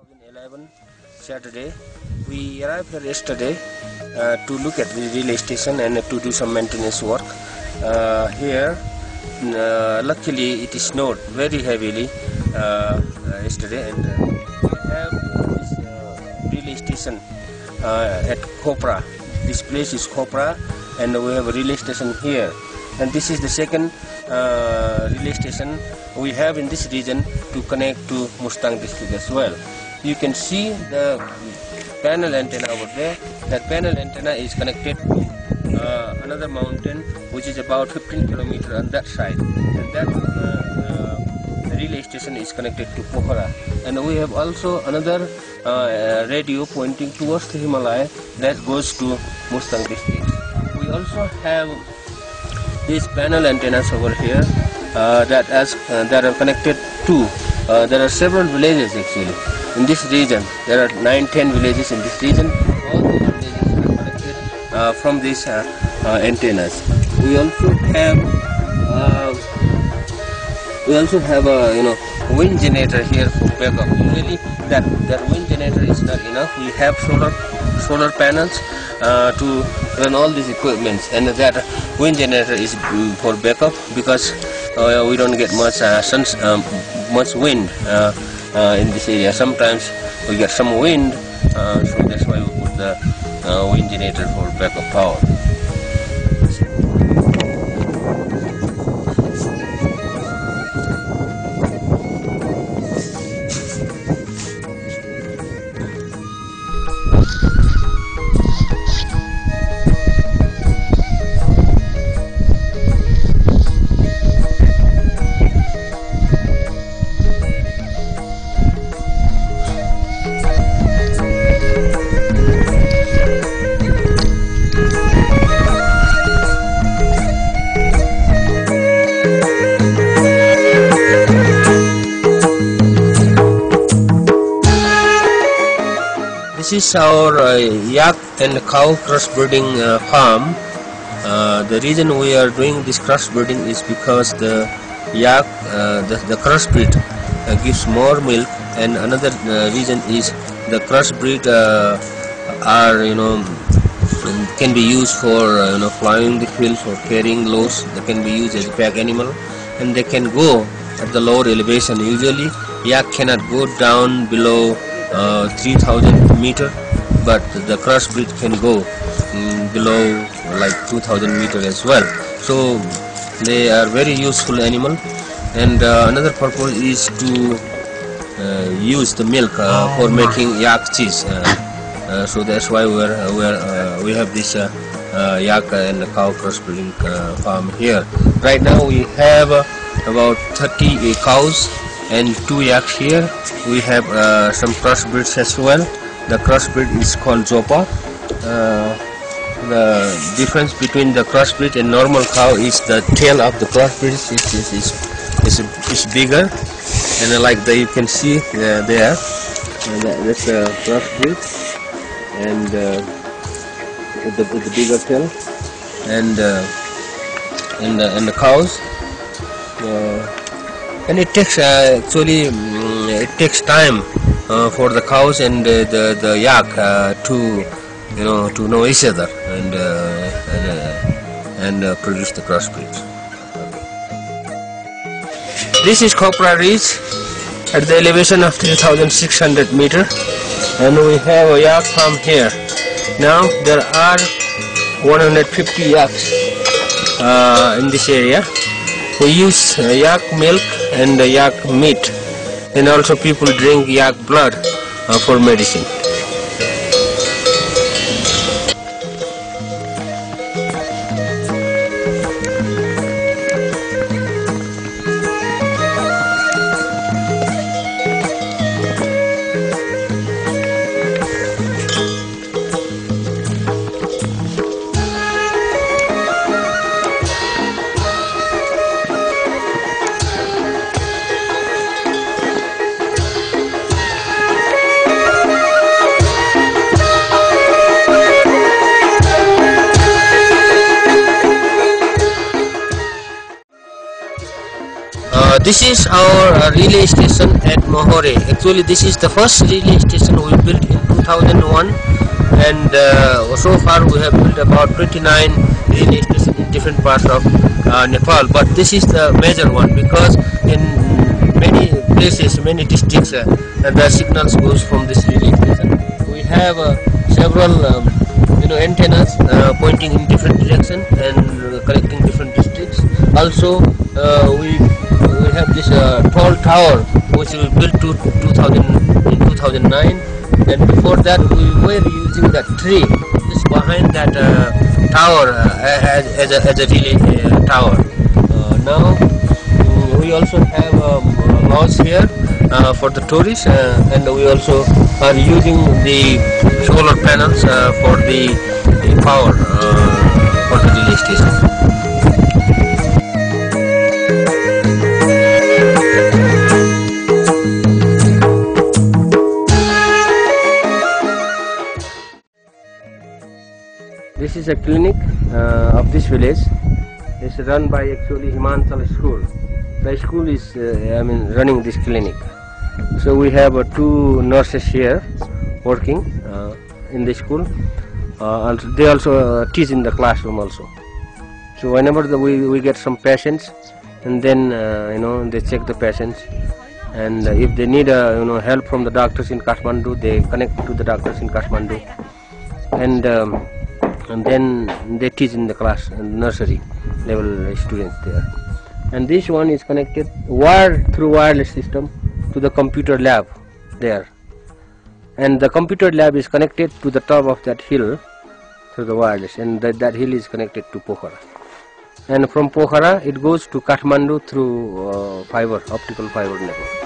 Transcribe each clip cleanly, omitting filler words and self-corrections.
2011 Saturday. We arrived here yesterday to look at the relay station and to do some maintenance work. Here, luckily it snowed very heavily yesterday, and we have this relay station at Khopra. This place is Khopra, and we have a relay station here. And this is the second relay station we have in this region to connect to Mustang district as well. You can see the panel antenna over there. That panel antenna is connected to another mountain which is about 15 kilometers on that side, and that relay station is connected to Pokhara. And we have also another radio pointing towards the Himalaya that goes to Mustang district. We also have these panel antennas over here that are connected to there are several villages actually in this region. There are 9-10 villages in this region. All those villages are connected from these antennas. We also have a wind generator here for backup. Usually that wind generator is not enough. We have solar panels to run all these equipments, and that wind generator is for backup because we don't get much wind in this area. Sometimes we get some wind, so that's why we put the wind generator for backup power. This is our yak and cow crossbreeding farm. The reason we are doing this crossbreeding is because the yak, the crossbreed gives more milk, and another reason is the crossbreed can be used for plowing the fields or carrying loads. They can be used as a pack animal, and they can go at the lower elevation. Usually, yak cannot go down below 3000 meter, but the crossbreed can go below like 2000 meter as well. So they are very useful animal, and another purpose is to use the milk for making yak cheese. So that's why we have this yak and cow crossbreeding farm here. Right now we have about 30 cows and 2 yaks here. We have some crossbreeds as well. The crossbreed is called Zopa. The difference between the crossbreed and normal cow is the tail of the crossbreed is bigger, and like you can see there, that's the crossbreed, and with the bigger tail, and the cows. And it takes it takes time for the cows and the yak to know each other and produce the crossbreeds. This is Khopra Ridge at the elevation of 3600 meter, and we have a yak farm here. Now there are 150 yaks in this area. We use yak milk and yak meat, and also people drink yak blood for medicine. This is our relay station at Mohore. Actually, this is the first relay station we built in 2001, and so far we have built about 29 relay stations in different parts of Nepal. But this is the major one because in many places, many districts, the signals goes from this relay station. We have several antennas pointing in different directions and connecting different districts. Also, we have this tall tower which we built in 2009, and before that we were using that tree just behind that tower as a relay tower. Now we also have lodge here for the tourists, and we also are using the solar panels for the power for the relay station. This is a clinic of this village. It's run by actually Himachal school. The school is running this clinic. So we have two nurses here working in the school. They also teach in the classroom also. So whenever we get some patients, and then they check the patients, and if they need help from the doctors in Kathmandu, they connect to the doctors in Kathmandu, and then they teach in the class and nursery level students there. And this one is connected through wireless system to the computer lab there, and the computer lab is connected to the top of that hill through the wireless, and that hill is connected to Pokhara, and from Pokhara it goes to Kathmandu through optical fiber network.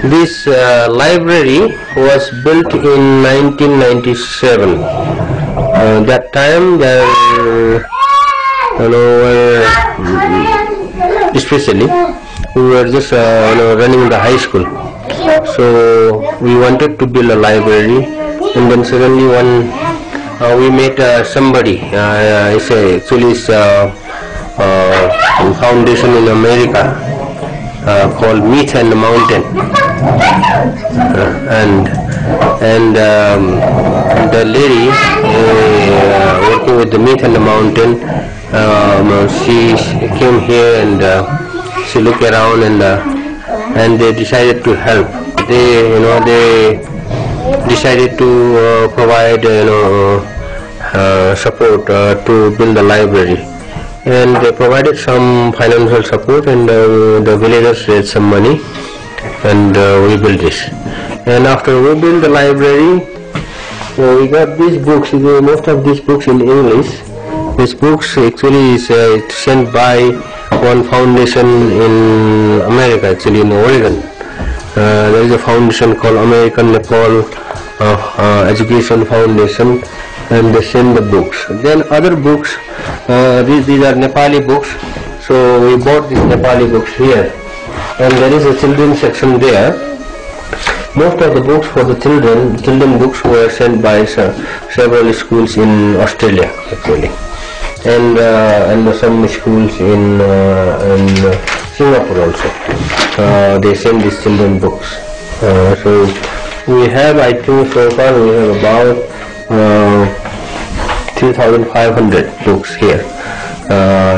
This library was built in 1997. That time there especially we were just running the high school, so we wanted to build a library, and then suddenly we met somebody. Actually it's a foundation in America called Meat and the Mountain, and the lady working with the Meat and the Mountain, she came here and she looked around, and they decided to help. They decided to provide support to build the library. And they provided some financial support, and the villagers raised some money, and we built this. And after we built the library, we got these books. Most of these books in English. These books actually is sent by one foundation in America, actually in Oregon. There is a foundation called American Nepal Education Foundation, and they send the books. Then other books, these are Nepali books, so we bought these Nepali books here, and there is a children's section there. Most of the books for the children books were sent by several schools in Australia actually, and some schools in Singapore also. They send these children books. So we have, I think so far we have about 3,500 books here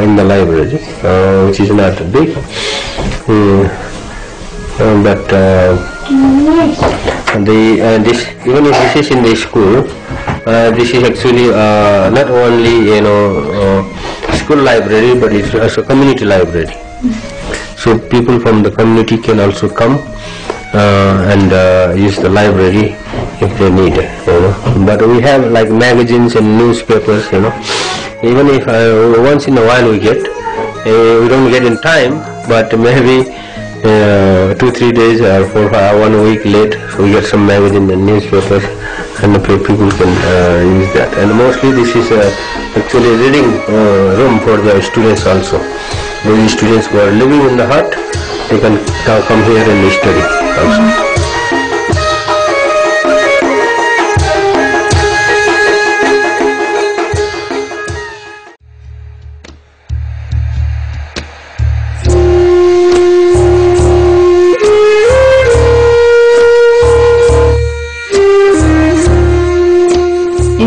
in the library, which is not big, but even if this is in the school, this is actually not only school library, but it's also community library. So people from the community can also come and use the library if they need it, But we have like magazines and newspapers, Even if once in a while we get, we don't get in time, but maybe 2-3 days or 1 week late, so we get some magazine and newspapers, and the people can use that. And mostly this is actually a reading room for the students also. Those students who are living in the hut, they can come here and study also.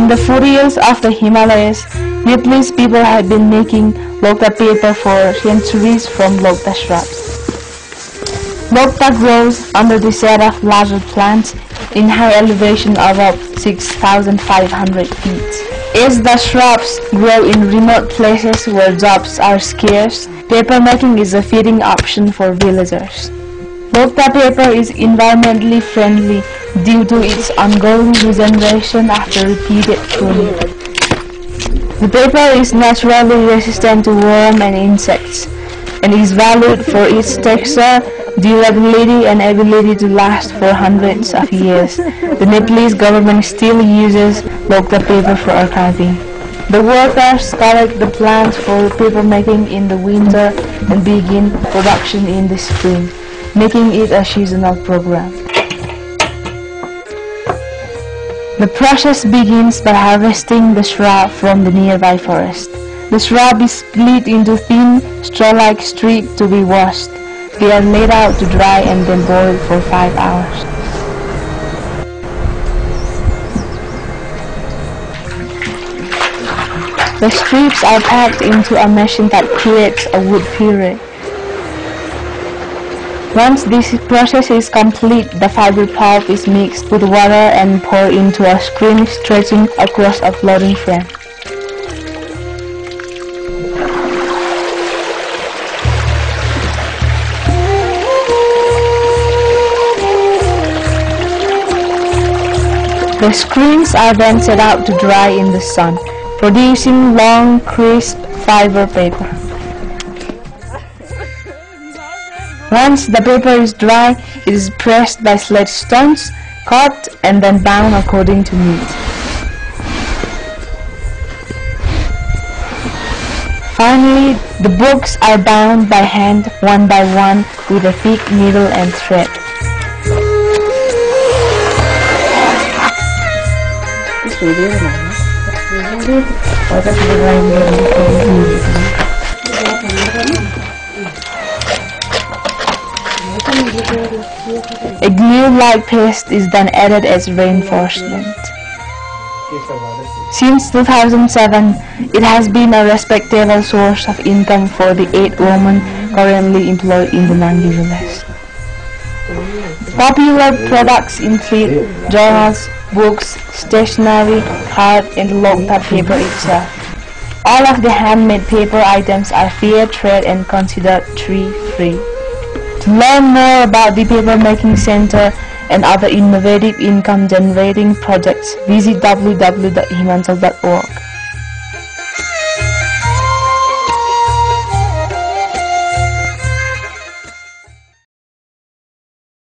In the foothills of the Himalayas, Nepalese people have been making lokta paper for centuries from lokta shrubs. Lokta grows under the shade of larger plants in high elevation above 6,500 feet. As the shrubs grow in remote places where jobs are scarce, paper making is a feeding option for villagers. Lokta paper is environmentally friendly due to its ongoing regeneration after repeated pruning. The paper is naturally resistant to worms and insects, and is valued for its texture, durability, and ability to last for hundreds of years. The Nepalese government still uses lokta paper for archiving. The workers collect the plants for paper making in the winter and begin production in the spring, making it a seasonal program. The process begins by harvesting the shrub from the nearby forest. The shrub is split into thin, straw-like strips to be washed. They are laid out to dry and then boiled for 5 hours. The strips are packed into a machine that creates a wood puree. Once this process is complete, the fiber pulp is mixed with water and poured into a screen stretching across a floating frame. The screens are then set out to dry in the sun, producing long, crisp fiber paper. Once the paper is dry, it is pressed by sledge stones, cut, and then bound according to need. Finally, the books are bound by hand, one by one, with a thick needle and thread. A glue-like paste is then added as reinforcement. Since 2007, it has been a respectable source of income for the 8 women currently employed in the Nandi-village. Popular products include journals, books, stationery, card, and lokta paper itself. All of the handmade paper items are fair trade and considered tree-free. To learn more about the Paper Making Center and other innovative income-generating projects, visit www.himalayas.org.